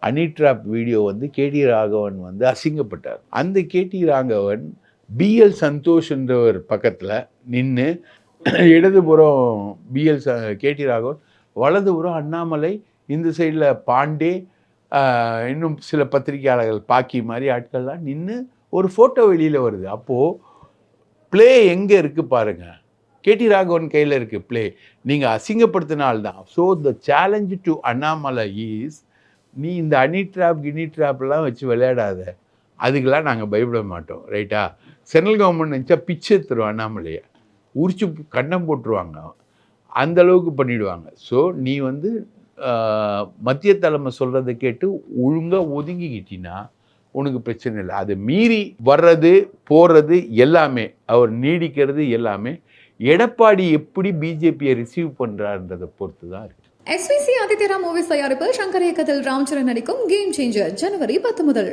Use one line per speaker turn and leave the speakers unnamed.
அனி drop video வந்து கேடி ராகவன் வந்து அசிங்கப்பட்டார். அந்த கேடி ராகவன் பிஎல் சந்தோஷ் என்றவர் பக்கத்தில் நின்று, இடதுபுறம் பிஎல் கேடி ராகவன், வலதுபுறம் அண்ணாமலை, இந்த சைடில் பாண்டே, இன்னும் சில பத்திரிகையாளர்கள் பாக்கி மாதிரி ஆட்கள்லாம் நின்று ஒரு ஃபோட்டோ வெளியில் வருது. அப்போது ப்ளே எங்கே இருக்குது பாருங்கள், கேடி ராகவன் கையில் இருக்குது ப்ளே. நீங்கள் அசிங்கப்படுத்தினால்தான். So the challenge to Annamalai is, நீ இந்த அனி ட்ராப்லாம் வச்சு விளையாடாத, அதுக்கெல்லாம் நாங்கள் பயப்பட மாட்டோம், ரைட்டா? சென்ட்ரல் கவர்மெண்ட் நினச்சா பிச்சை எடுத்துருவோம், அண்ணாமலையை உரிச்சு கண்டம் போட்டுருவாங்க, அந்த அளவுக்கு பண்ணிவிடுவாங்க. ஸோ நீ வந்து மத்திய தலைமை சொல்கிறத கேட்டு ஒழுங்காக ஒதுங்கிக்கிட்டினா உனக்கு பிரச்சனை இல்லை. அது மீறி வர்றது போகிறது எல்லாமே, அவர் நீடிக்கிறது எல்லாமே எடப்பாடி எப்படி பிஜேபியை ரிசீவ் பண்ணுறான்றதை பொறுத்து தான் இருக்குது.
SVC ஆதித்யரா மூவிஸ் தயாரிப்பில் சங்கர் இயக்கத்தில் ராம்சரண் நடிக்கும் கேம் சேஞ்சர் ஜனவரி 10 முதல்.